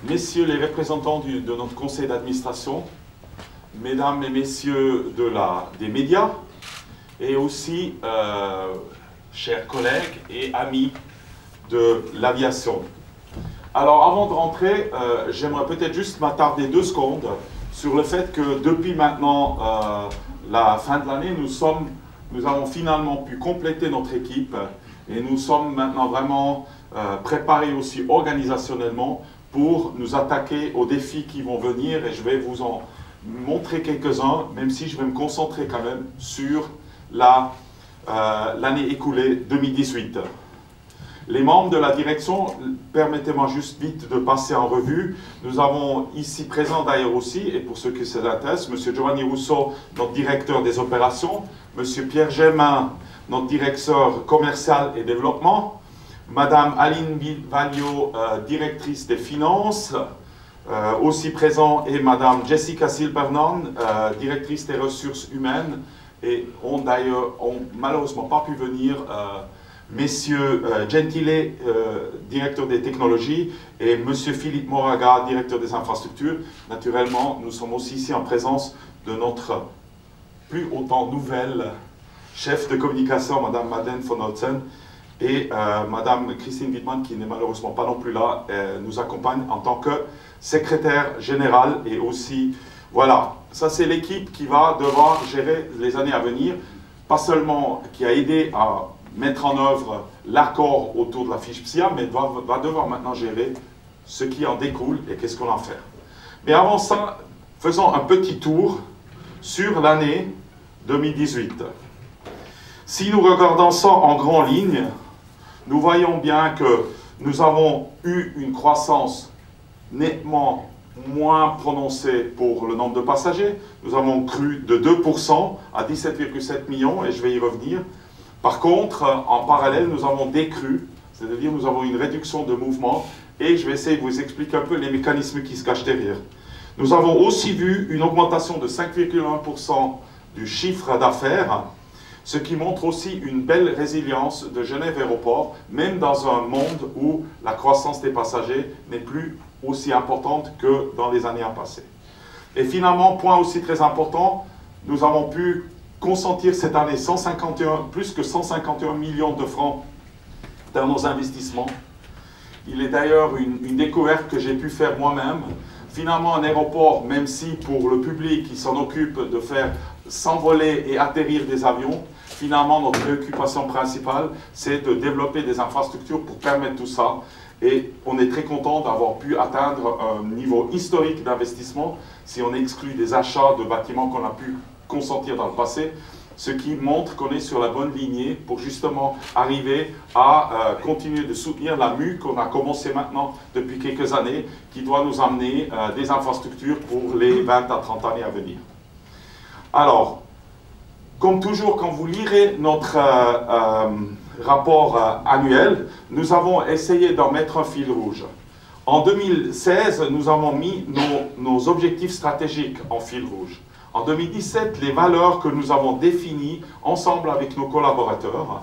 messieurs les représentants de notre conseil d'administration, mesdames et messieurs des médias, et aussi chers collègues et amis de l'aviation. Alors avant de rentrer, j'aimerais peut-être juste m'attarder 2 secondes sur le fait que depuis maintenant la fin de l'année, nous avons finalement pu compléter notre équipe et nous sommes maintenant vraiment préparés aussi organisationnellement pour nous attaquer aux défis qui vont venir, et je vais vous en montrer quelques-uns, même si je vais me concentrer quand même sur l'année écoulée 2018. Les membres de la direction, permettez-moi juste vite de passer en revue. Nous avons ici présent d'ailleurs aussi, et pour ceux qui s'intéressent, M. Giovanni Russo, notre directeur des opérations, M. Pierre Gémin, notre directeur commercial et développement, Mme Aline Vaglio, directrice des finances, aussi présent, et Mme Jessica Silbernon, directrice des ressources humaines, et ont d'ailleurs malheureusement pas pu venir Messieurs Gentile, directeur des technologies, et Monsieur Philippe Moraga, directeur des infrastructures. Naturellement, nous sommes aussi ici en présence de notre plus autant nouvelle chef de communication, Madame Madeleine von Holtzen, et Madame Christine Wittmann, qui n'est malheureusement pas non plus là, nous accompagne en tant que secrétaire générale. Et aussi, voilà, ça c'est l'équipe qui va devoir gérer les années à venir, pas seulement qui a aidé à mettre en œuvre l'accord autour de la fiche PSIA, mais va devoir maintenant gérer ce qui en découle et qu'est-ce qu'on en fait. Mais avant ça, faisons un petit tour sur l'année 2018. Si nous regardons ça en grande ligne, nous voyons bien que nous avons eu une croissance nettement moins prononcée pour le nombre de passagers. Nous avons cru de 2% à 17,7 millions, et je vais y revenir. Par contre, en parallèle, nous avons décru, c'est-à-dire nous avons une réduction de mouvement, et je vais essayer de vous expliquer un peu les mécanismes qui se cachent derrière. Nous avons aussi vu une augmentation de 5,1% du chiffre d'affaires, ce qui montre aussi une belle résilience de Genève Aéroport, même dans un monde où la croissance des passagers n'est plus aussi importante que dans les années à passer. Et finalement, point aussi très important, nous avons pu consentir cette année plus que 151 millions de francs dans nos investissements. Il est d'ailleurs une découverte que j'ai pu faire moi-même. Finalement, un aéroport, même si pour le public qui s'en occupe de faire s'envoler et atterrir des avions, finalement, notre préoccupation principale, c'est de développer des infrastructures pour permettre tout ça. Et on est très content d'avoir pu atteindre un niveau historique d'investissement, si on exclut des achats de bâtiments qu'on a pu consentir dans le passé, ce qui montre qu'on est sur la bonne lignée pour justement arriver à continuer de soutenir la mue qu'on a commencé maintenant depuis quelques années, qui doit nous amener des infrastructures pour les 20 à 30 années à venir. Alors, comme toujours, quand vous lirez notre rapport annuel, nous avons essayé d'en mettre un fil rouge. En 2016, nous avons mis nos objectifs stratégiques en fil rouge. En 2017, les valeurs que nous avons définies ensemble avec nos collaborateurs.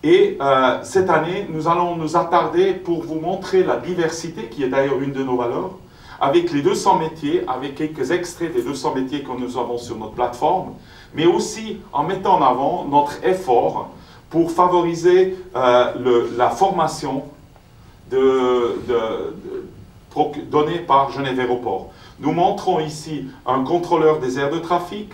Et cette année, nous allons nous attarder pour vous montrer la diversité, qui est d'ailleurs une de nos valeurs, avec les 200 métiers, avec quelques extraits des 200 métiers que nous avons sur notre plateforme, mais aussi en mettant en avant notre effort pour favoriser la formation donnée par Genève Aéroport. Nous montrons ici un contrôleur des aires de trafic,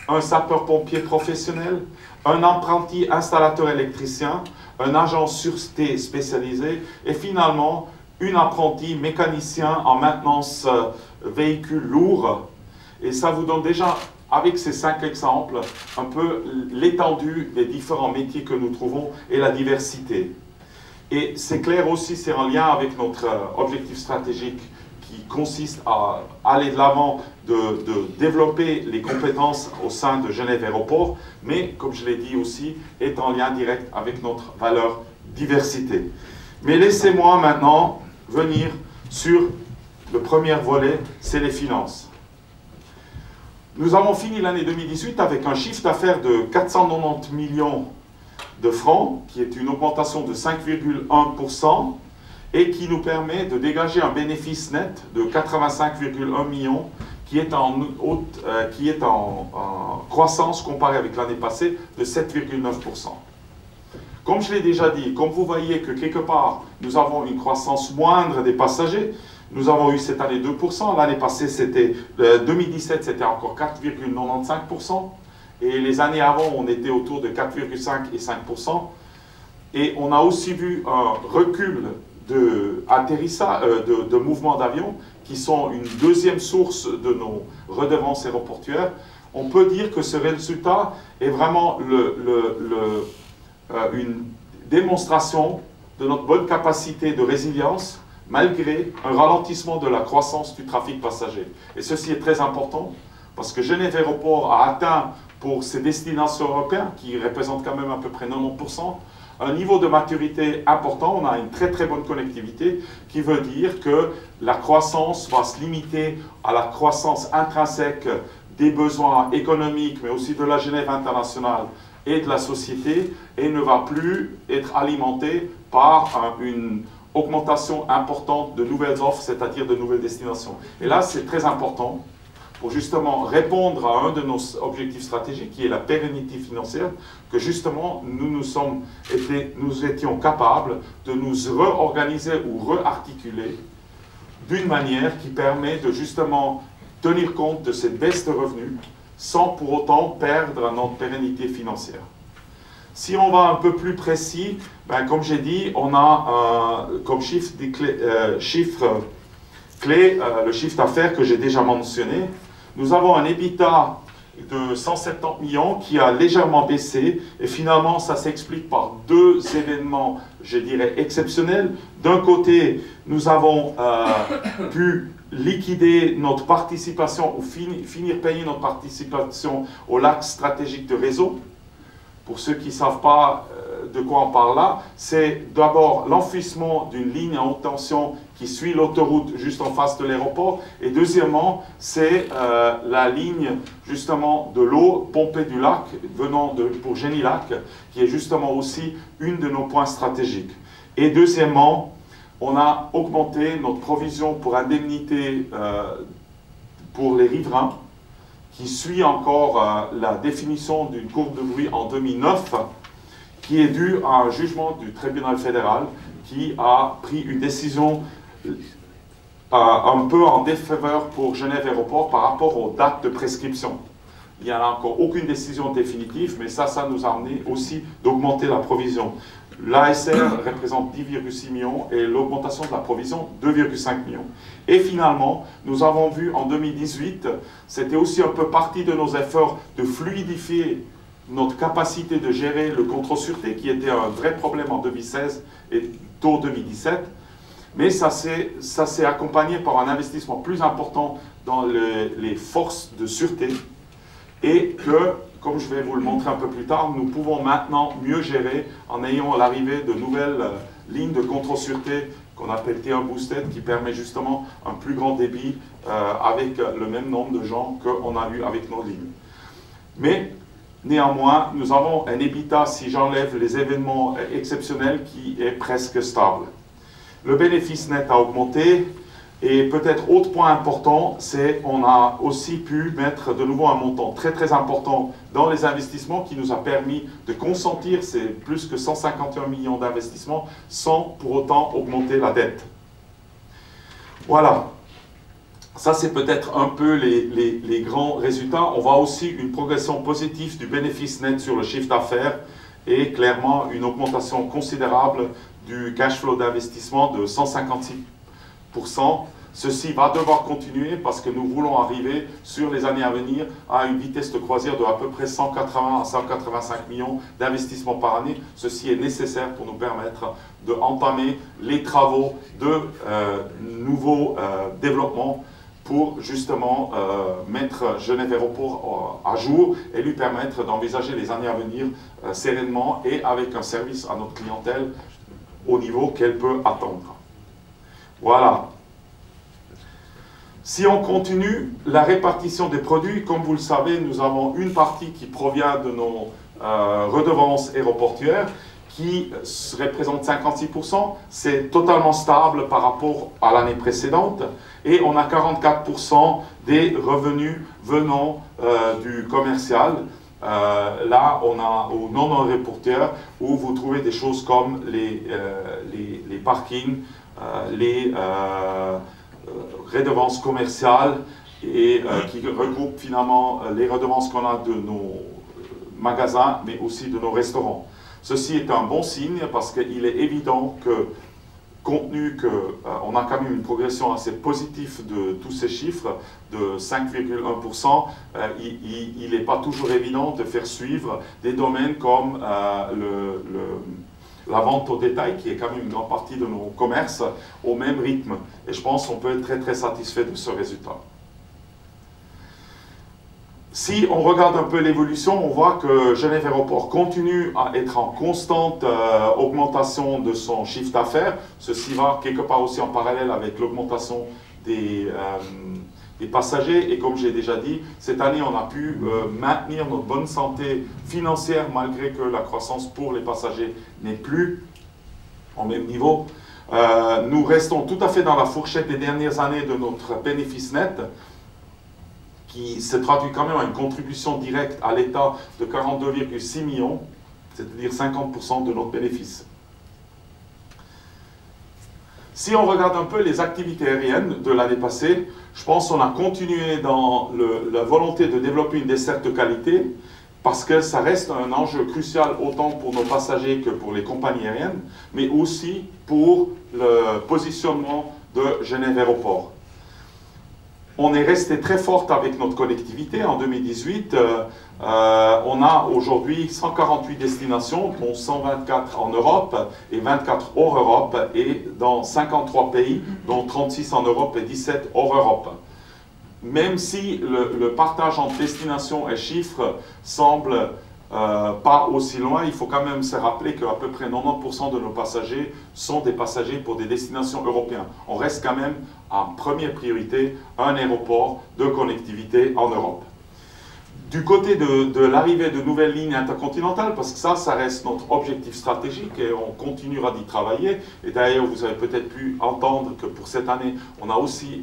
un sapeur-pompier professionnel, un apprenti installateur électricien, un agent sûreté spécialisé et finalement une apprentie mécanicien en maintenance véhicules lourds. Et ça vous donne déjà, avec ces 5 exemples, un peu l'étendue des différents métiers que nous trouvons et la diversité. Et c'est clair aussi, c'est en lien avec notre objectif stratégique qui consiste à aller de l'avant, de développer les compétences au sein de Genève Aéroport, mais, comme je l'ai dit aussi, est en lien direct avec notre valeur diversité. Mais laissez-moi maintenant venir sur le premier volet, c'est les finances. Nous avons fini l'année 2018 avec un chiffre d'affaires de 490 millions de francs, qui est une augmentation de 5,1%, et qui nous permet de dégager un bénéfice net de 85,1 millions qui est en croissance comparée avec l'année passée de 7,9%. Comme je l'ai déjà dit, comme vous voyez que quelque part, nous avons une croissance moindre des passagers, nous avons eu cette année 2%, l'année passée, c'était 2017, c'était encore 4,95%, et les années avant, on était autour de 4,5 et 5%, et on a aussi vu un recul de mouvements d'avion, qui sont une deuxième source de nos redevances aéroportuaires. On peut dire que ce résultat est vraiment une démonstration de notre bonne capacité de résilience malgré un ralentissement de la croissance du trafic passager. Et ceci est très important parce que Genève Aéroport a atteint pour ses destinations européennes, qui représentent quand même à peu près 90%, un niveau de maturité important. On a une très très bonne connectivité qui veut dire que la croissance va se limiter à la croissance intrinsèque des besoins économiques, mais aussi de la Genève internationale et de la société, et ne va plus être alimentée par une augmentation importante de nouvelles offres, c'est-à-dire de nouvelles destinations. Et là, c'est très important pour justement répondre à un de nos objectifs stratégiques, qui est la pérennité financière, que justement nous étions capables de nous réorganiser ou réarticuler d'une manière qui permet de justement tenir compte de cette baisse de revenus sans pour autant perdre notre pérennité financière. Si on va un peu plus précis, comme j'ai dit, on a comme chiffre clé le chiffre d'affaires que j'ai déjà mentionné. Nous avons un EBITDA de 170 millions qui a légèrement baissé, et finalement ça s'explique par deux événements, je dirais, exceptionnels. D'un côté, nous avons pu liquider notre participation ou finir payer notre participation au lac stratégique de réseau. Pour ceux qui ne savent pas de quoi on parle là, c'est d'abord l'enfouissement d'une ligne à haute tension qui suit l'autoroute juste en face de l'aéroport, et deuxièmement, c'est la ligne justement de l'eau pompée du lac venant pour Génilac, qui est justement aussi une de nos points stratégiques. Et deuxièmement, on a augmenté notre provision pour indemnité pour les riverains, qui suit encore la définition d'une courbe de bruit en 2009, qui est due à un jugement du tribunal fédéral qui a pris une décision un peu en défaveur pour Genève Aéroport par rapport aux dates de prescription. Il n'y a encore aucune décision définitive, mais ça nous a amené aussi d'augmenter la provision. L'ASR représente 10,6 millions et l'augmentation de la provision 2,5 millions. Et finalement, nous avons vu en 2018, c'était aussi un peu partie de nos efforts de fluidifier notre capacité de gérer le contrôle sûreté, qui était un vrai problème en 2016 et tôt 2017. Mais ça s'est accompagné par un investissement plus important dans les forces de sûreté, et que, comme je vais vous le montrer un peu plus tard, nous pouvons maintenant mieux gérer en ayant l'arrivée de nouvelles lignes de contrôle-sûreté qu'on appelle T1 Boosted, qui permet justement un plus grand débit avec le même nombre de gens qu'on a eu avec nos lignes. Mais néanmoins, nous avons un EBITDA, si j'enlève les événements exceptionnels, qui est presque stable. Le bénéfice net a augmenté. Et peut-être autre point important, c'est qu'on a aussi pu mettre de nouveau un montant très très important dans les investissements qui nous a permis de consentir ces plus que 151 millions d'investissements sans pour autant augmenter la dette. Voilà. Ça, c'est peut-être un peu les grands résultats. On voit aussi une progression positive du bénéfice net sur le chiffre d'affaires et clairement une augmentation considérable du cash flow d'investissement de 156%. Ceci va devoir continuer parce que nous voulons arriver sur les années à venir à une vitesse de croisière de à peu près 180 à 185 millions d'investissements par année. Ceci est nécessaire pour nous permettre d'entamer les travaux de nouveaux développements pour justement mettre Genève Aéroport à jour et lui permettre d'envisager les années à venir sereinement et avec un service à notre clientèle au niveau qu'elle peut attendre. Voilà. Si on continue, la répartition des produits, comme vous le savez, nous avons une partie qui provient de nos redevances aéroportuaires qui représente 56%, c'est totalement stable par rapport à l'année précédente, et on a 44% des revenus venant du commercial. Là, on a au non-reporteur où vous trouvez des choses comme les parkings, les redevances commerciales, et qui regroupent finalement les redevances qu'on a de nos magasins, mais aussi de nos restaurants. Ceci est un bon signe parce qu'il est évident que, compte tenu qu'on a quand même une progression assez positive de tous ces chiffres, de 5,1%, il n'est pas toujours évident de faire suivre des domaines comme la vente au détail, qui est quand même une grande partie de nos commerces, au même rythme. Et je pense qu'on peut être très très satisfait de ce résultat. Si on regarde un peu l'évolution, on voit que Genève Aéroport continue à être en constante augmentation de son chiffre d'affaires. Ceci va quelque part aussi en parallèle avec l'augmentation des passagers. Et comme j'ai déjà dit, cette année, on a pu maintenir notre bonne santé financière malgré que la croissance pour les passagers n'est plus au même niveau. Nous restons tout à fait dans la fourchette des dernières années de notre bénéfice net, qui se traduit quand même à une contribution directe à l'État de 42,6 millions, c'est-à-dire 50% de notre bénéfice. Si on regarde un peu les activités aériennes de l'année passée, je pense qu'on a continué dans la volonté de développer une desserte de qualité, parce que ça reste un enjeu crucial autant pour nos passagers que pour les compagnies aériennes, mais aussi pour le positionnement de Genève Aéroport. On est resté très forte avec notre connectivité. En 2018, on a aujourd'hui 148 destinations, dont 124 en Europe et 24 hors Europe, et dans 53 pays, dont 36 en Europe et 17 hors Europe. Même si le partage entre destinations et chiffres semble pas aussi loin, il faut quand même se rappeler qu'à peu près 90% de nos passagers sont des passagers pour des destinations européennes. On reste quand même en première priorité un aéroport de connectivité en Europe. Du côté de l'arrivée de nouvelles lignes intercontinentales, parce que ça reste notre objectif stratégique et on continuera d'y travailler. Et d'ailleurs, vous avez peut-être pu entendre que pour cette année, on a aussi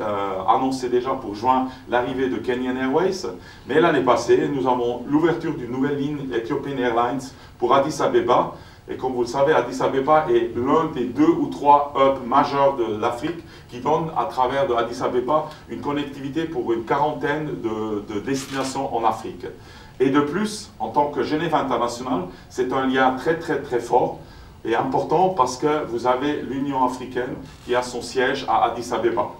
annoncé déjà pour juin l'arrivée de Kenyan Airways. Mais l'année passée, nous avons l'ouverture d'une nouvelle ligne Ethiopian Airlines pour Addis Abeba. Et comme vous le savez, Addis Abeba est l'un des 2 ou 3 hubs majeurs de l'Afrique qui donne à travers de Addis Abeba une connectivité pour une quarantaine de destinations en Afrique. Et de plus, en tant que Genève International, c'est un lien très très très fort et important parce que vous avez l'Union africaine qui a son siège à Addis Abeba.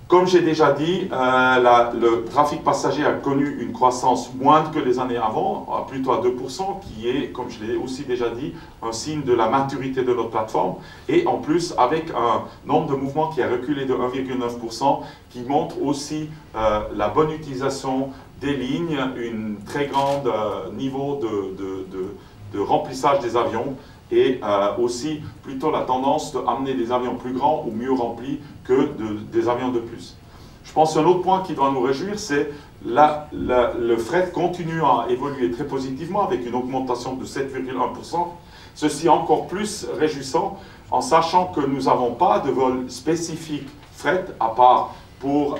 Comme j'ai déjà dit, le trafic passager a connu une croissance moindre que les années avant, plutôt à 2%, qui est, comme je l'ai aussi déjà dit, un signe de la maturité de notre plateforme. Et en plus, avec un nombre de mouvements qui a reculé de 1,9%, qui montre aussi la bonne utilisation des lignes, un très grand niveau de remplissage des avions, et aussi plutôt la tendance d'amener des avions plus grands ou mieux remplis que des avions de plus. Je pense qu'un autre point qui doit nous réjouir, c'est le fret continue à évoluer très positivement avec une augmentation de 7,1%. Ceci encore plus réjouissant en sachant que nous n'avons pas de vol spécifique fret à part pour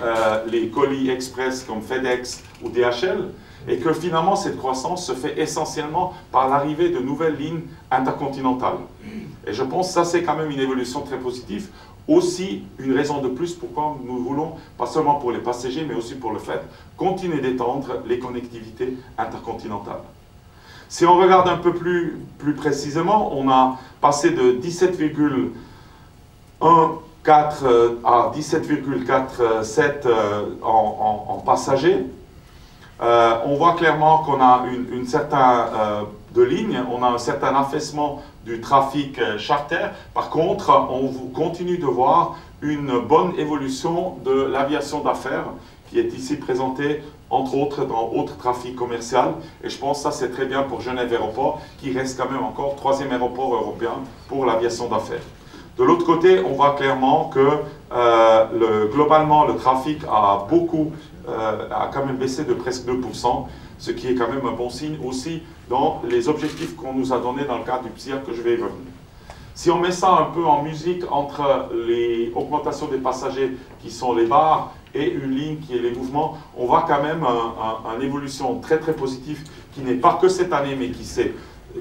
les colis express comme FedEx ou DHL, et que finalement cette croissance se fait essentiellement par l'arrivée de nouvelles lignes intercontinentales. Et je pense que ça c'est quand même une évolution très positive, aussi une raison de plus pourquoi nous voulons, pas seulement pour les passagers mais aussi pour le fret, continuer d'étendre les connectivités intercontinentales. Si on regarde un peu plus précisément, on a passé de 17,14 à 17,47 en passagers. On voit clairement qu'on a une certaine de ligne, on a un certain affaissement du trafic charter. Par contre, on continue de voir une bonne évolution de l'aviation d'affaires qui est ici présentée entre autres dans autres trafic commercial. Et je pense que ça c'est très bien pour Genève Aéroport qui reste quand même encore 3e aéroport européen pour l'aviation d'affaires. De l'autre côté, on voit clairement que globalement le trafic a quand même baissé de presque 2%, ce qui est quand même un bon signe aussi dans les objectifs qu'on nous a donnés dans le cadre du PSIA que je vais y revenir. Si on met ça un peu en musique entre les augmentations des passagers qui sont les barres et une ligne qui est les mouvements, on voit quand même une évolution très très positive qui n'est pas que cette année mais qui s'est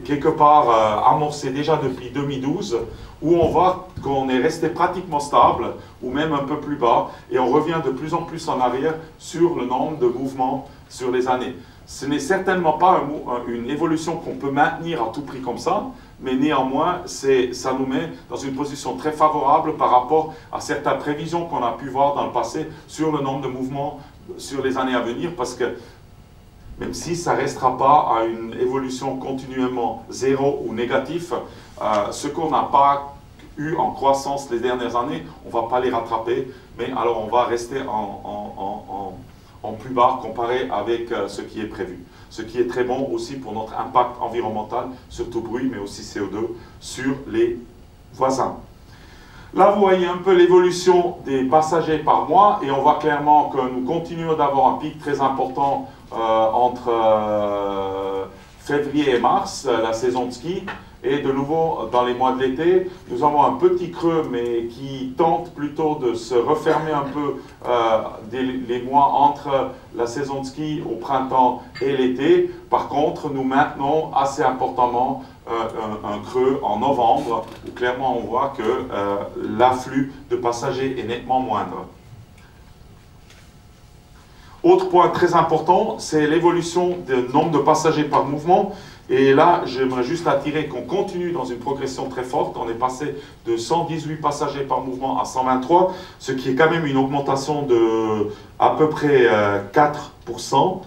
quelque part amorcée déjà depuis 2012 où on voit qu'on est resté pratiquement stable ou même un peu plus bas et on revient de plus en plus en arrière sur le nombre de mouvements sur les années. Ce n'est certainement pas une évolution qu'on peut maintenir à tout prix comme ça, mais néanmoins, ça nous met dans une position très favorable par rapport à certaines prévisions qu'on a pu voir dans le passé sur le nombre de mouvements sur les années à venir, parce que même si ça ne restera pas à une évolution continuellement zéro ou négatif, ce qu'on n'a pas eu en croissance les dernières années, on ne va pas les rattraper, mais alors on va rester en plus bas comparé avec ce qui est prévu. Ce qui est très bon aussi pour notre impact environnemental, surtout bruit, mais aussi CO2, sur les voisins. Là, vous voyez un peu l'évolution des passagers par mois, et on voit clairement que nous continuons d'avoir un pic très important entre février et mars, la saison de ski. Et de nouveau, dans les mois de l'été, nous avons un petit creux, mais qui tente plutôt de se refermer un peu les mois entre la saison de ski au printemps et l'été. Par contre, nous maintenons assez importantement un creux en novembre, où clairement on voit que l'afflux de passagers est nettement moindre. Autre point très important, c'est l'évolution du nombre de passagers par mouvement. Et là, j'aimerais juste attirer qu'on continue dans une progression très forte. On est passé de 118 passagers par mouvement à 123, ce qui est quand même une augmentation de à peu près 4%.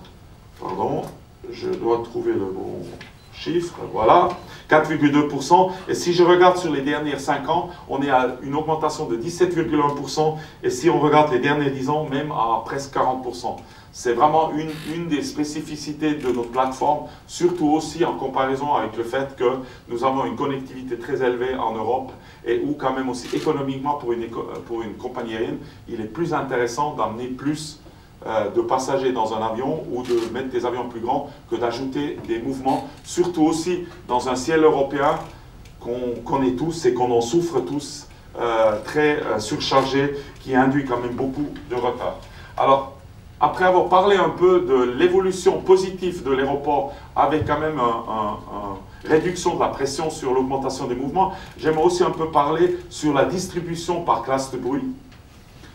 Pardon, je dois trouver le bon chiffre, voilà, 4,2%. Et si je regarde sur les dernières 5 ans, on est à une augmentation de 17,1%. Et si on regarde les derniers 10 ans, même à presque 40%. C'est vraiment une des spécificités de notre plateforme, surtout aussi en comparaison avec le fait que nous avons une connectivité très élevée en Europe et où quand même aussi économiquement pour une compagnie aérienne, il est plus intéressant d'amener plus de passagers dans un avion ou de mettre des avions plus grands que d'ajouter des mouvements, surtout aussi dans un ciel européen qu'on connaît tous et qu'on en souffre tous, très surchargé, qui induit quand même beaucoup de retard. Alors, après avoir parlé un peu de l'évolution positive de l'aéroport avec quand même une réduction de la pression sur l'augmentation des mouvements, j'aimerais aussi un peu parler sur la distribution par classe de bruit.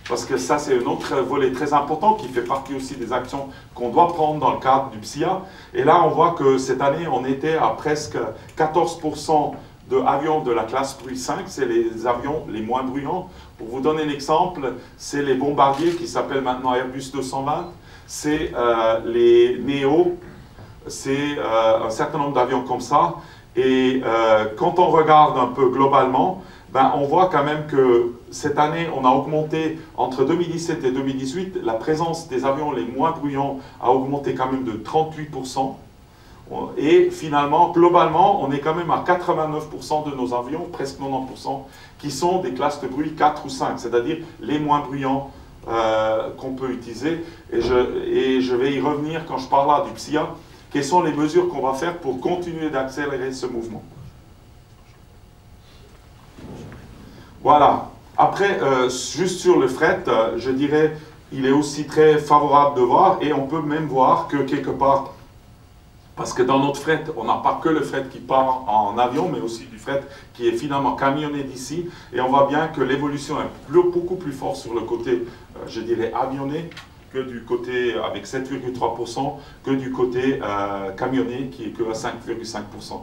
Parce que ça, c'est un autre volet très important qui fait partie aussi des actions qu'on doit prendre dans le cadre du PSIA. Et là, on voit que cette année, on était à presque 14% d'avions de la classe bruit 5, c'est les avions les moins bruyants. Pour vous donner un exemple, c'est les bombardiers qui s'appellent maintenant Airbus 220, c'est les Neo, c'est un certain nombre d'avions comme ça. Et quand on regarde un peu globalement, ben, on voit quand même que cette année, on a augmenté, entre 2017 et 2018, la présence des avions les moins bruyants a augmenté quand même de 38%. Et finalement, globalement, on est quand même à 89% de nos avions, presque 90%, qui sont des classes de bruit 4 ou 5, c'est-à-dire les moins bruyants qu'on peut utiliser. Et je vais y revenir quand je parlerai du PSIA. Quelles sont les mesures qu'on va faire pour continuer d'accélérer ce mouvement? Voilà. Après, juste sur le fret, je dirais, il est aussi très favorable de voir, et on peut même voir que quelque part, parce que dans notre fret, on n'a pas que le fret qui part en avion, mais aussi du fret qui est finalement camionné d'ici. Et on voit bien que l'évolution est beaucoup plus forte sur le côté, je dirais, avionné, que du côté avec 7,3%, que du côté camionné qui est que à 5,5%.